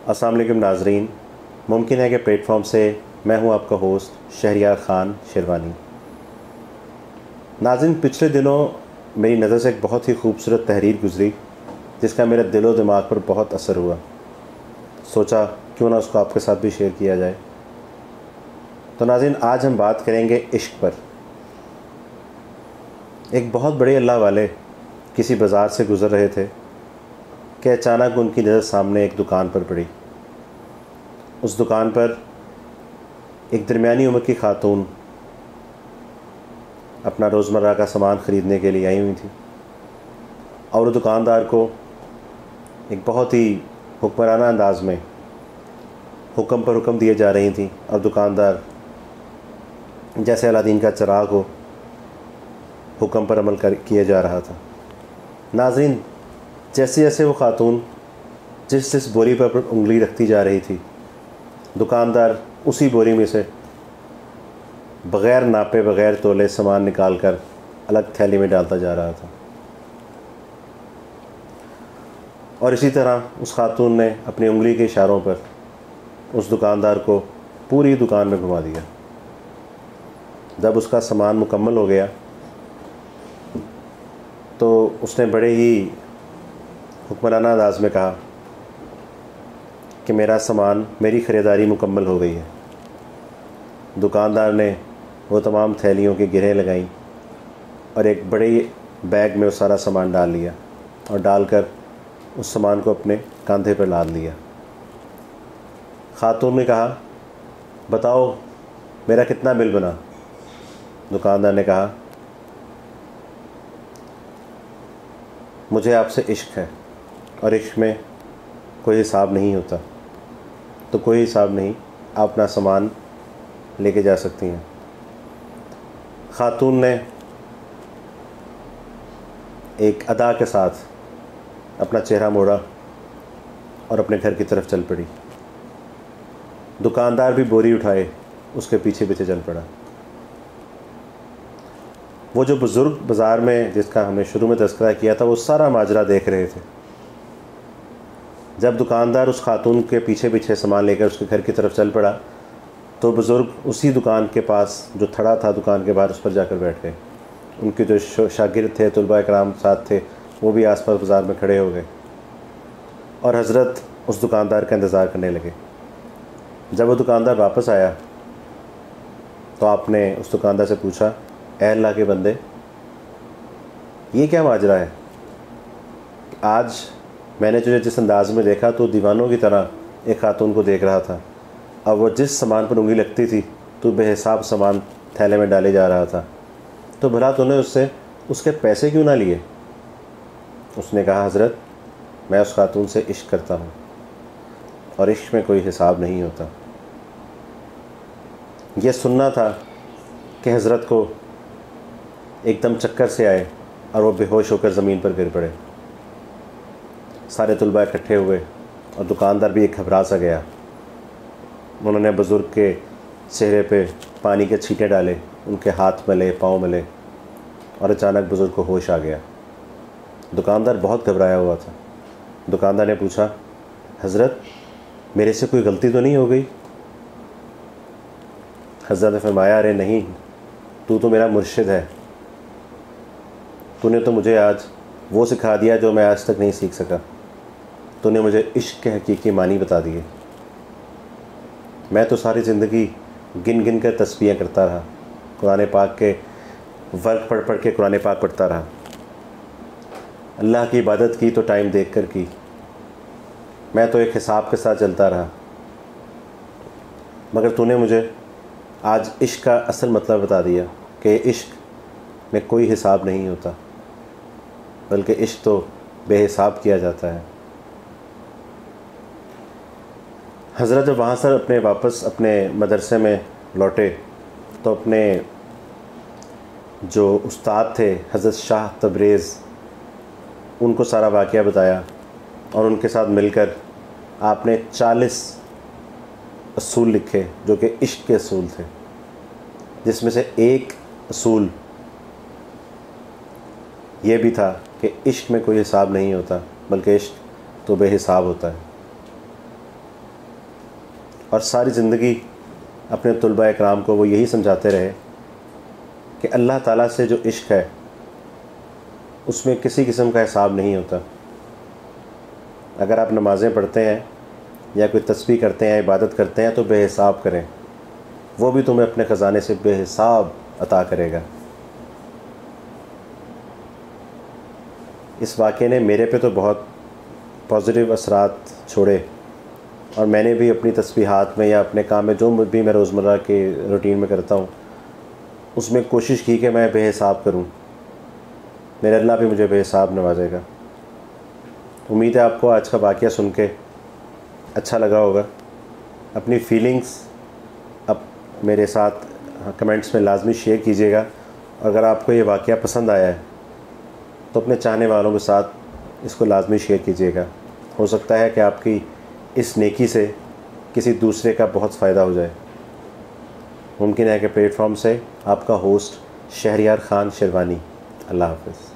अस्सलाम वालेकुम नाजरीन, मुमकिन है कि प्लेटफॉर्म से मैं हूं आपका होस्ट शहरियार ख़ान शेरवानी। नाज़रीन, पिछले दिनों मेरी नज़र से एक बहुत ही खूबसूरत तहरीर गुज़री जिसका मेरे दिलो दिमाग पर बहुत असर हुआ। सोचा क्यों ना उसको आपके साथ भी शेयर किया जाए। तो नाज़रीन, आज हम बात करेंगे इश्क पर। एक बहुत बड़े अल्लाह वाले किसी बाज़ार से गुज़र रहे थे कि अचानक उनकी नज़र सामने एक दुकान पर पड़ी। उस दुकान पर एक दरमियानी उम्र की खातून अपना रोज़मर्रा का सामान ख़रीदने के लिए आई हुई थी और दुकानदार को एक बहुत ही हुक्मराना अंदाज में हुक्म पर हुक्म दिए जा रही थी और दुकानदार जैसे अलादीन का चिराग हो हुक्म पर अमल किया जा रहा था। नाज़रीन, जैसे जैसे वो खातून जिस बोरी पर उंगली रखती जा रही थी, दुकानदार उसी बोरी में से बग़ैर नापे बग़ैर तोले सामान निकाल कर अलग थैली में डालता जा रहा था। और इसी तरह उस खातून ने अपनी उंगली के इशारों पर उस दुकानदार को पूरी दुकान में घुमा दिया। जब उसका सामान मुकम्मल हो गया तो उसने बड़े ही हुक्मराना अंदाज में कहा कि मेरा सामान, मेरी ख़रीदारी मुकम्मल हो गई है। दुकानदार ने वो तमाम थैलियों की गिरहें लगाईं और एक बड़े बैग में वो सारा सामान डाल लिया और डालकर उस सामान को अपने कंधे पर लाद लिया। खातून ने कहा, बताओ मेरा कितना बिल बना? दुकानदार ने कहा, मुझे आपसे इश्क है और इश्क में कोई हिसाब नहीं होता, तो कोई हिसाब नहीं, आप अपना सामान लेके जा सकती हैं। खातून ने एक अदा के साथ अपना चेहरा मोड़ा और अपने घर की तरफ चल पड़ी। दुकानदार भी बोरी उठाए उसके पीछे पीछे चल पड़ा। वो जो बुज़ुर्ग बाज़ार में जिसका हमने शुरू में तज़किरा किया था, वो सारा माजरा देख रहे थे। जब दुकानदार उस खातून के पीछे पीछे सामान लेकर उसके घर की तरफ चल पड़ा तो बुज़ुर्ग उसी दुकान के पास जो थड़ा था दुकान के बाहर, उस पर जाकर बैठ गए। उनके जो शागिर्द थे, तुलबा इकराम साथ थे, वो भी आसपास बाज़ार में खड़े हो गए और हज़रत उस दुकानदार का इंतज़ार करने लगे। जब वो दुकानदार वापस आया तो आपने उस दुकानदार से पूछा, ऐ अल्लाह के बंदे, ये क्या माजरा है? आज मैंने तुझे जिस अंदाज में देखा तो दीवानों की तरह एक खातून को देख रहा था, अब वो जिस सामान पर उंगली लगती थी तो बेहिसाब सामान थैले में डाले जा रहा था, तो भला तूने उससे उसके पैसे क्यों ना लिए? उसने कहा, हज़रत, मैं उस खातून से इश्क करता हूँ और इश्क में कोई हिसाब नहीं होता। यह सुनना था कि हज़रत को एकदम चक्कर से आए और वो बेहोश होकर ज़मीन पर गिर पड़े। सारे तुलबा इकट्ठे हुए और दुकानदार भी एक घबरा सा गया। उन्होंने बुज़ुर्ग के चेहरे पे पानी के छींटे डाले, उनके हाथ मले, पाँव मले और अचानक बुज़ुर्ग को होश आ गया। दुकानदार बहुत घबराया हुआ था। दुकानदार ने पूछा, हज़रत, मेरे से कोई गलती तो नहीं हो गई? हज़रत ने फरमाया, अरे नहीं, तू तो मेरा मुर्शिद है। तूने तो मुझे आज वो सिखा दिया जो मैं आज तक नहीं सीख सका। तूने मुझे इश्क के हकीकी मानी बता दिए। मैं तो सारी ज़िंदगी गिन गिन कर तस्बीहें करता रहा, कुरान पाक के वर्क पढ़ पढ़ के कुरान पाक पढ़ता रहा, अल्लाह की इबादत की तो टाइम देख कर की। मैं तो एक हिसाब के साथ चलता रहा, मगर तूने मुझे आज इश्क का असल मतलब बता दिया कि इश्क में कोई हिसाब नहीं होता, बल्कि इश्क तो बेहिसाब किया जाता है। हज़रत जब वहाँ से वापस अपने मदरसे में लौटे तो अपने जो उस्ताद थे हज़रत शाह तबरेज़, उनको सारा वाक़या बताया और उनके साथ मिलकर आपने 40 असूल लिखे जो कि इश्क के असूल थे, जिसमें से एक असूल ये भी था कि इश्क में कोई हिसाब नहीं होता, बल्कि इश्क तो बेहिसाब होता है। और सारी ज़िंदगी अपने तुलबा इकराम को वो यही समझाते रहे कि अल्लाह ताला से जो इश्क है उसमें किसी किस्म का हिसाब नहीं होता। अगर आप नमाज़ें पढ़ते हैं या कोई तस्बीह करते हैं, इबादत करते हैं, तो बेहिसाब करें, वो भी तुम्हें अपने ख़जाने से बेहिसाब अता करेगा। इस वाक़े ने मेरे पे तो बहुत पॉजिटिव असरात छोड़े और मैंने भी अपनी तस्बीहात में या अपने काम में जो भी मैं रोज़मर्रा के रूटीन में करता हूँ उसमें कोशिश की कि मैं बेहिसाब करूँ। मेरे अल्लाह भी मुझे बेहिसाब नवाजेगा। उम्मीद है आपको आज का वाक़या सुन के अच्छा लगा होगा। अपनी फीलिंग्स अब मेरे साथ कमेंट्स में लाजमी शेयर कीजिएगा। अगर आपको ये वाक़या पसंद आया है तो अपने चाहने वालों के साथ इसको लाजमी शेयर कीजिएगा। हो सकता है कि आपकी इस नेकी से किसी दूसरे का बहुत फ़ायदा हो जाए। मुमकिन है कि प्लेटफॉर्म से आपका होस्ट शहरियार ख़ान शेरवानी। अल्लाह हाफ़िज़।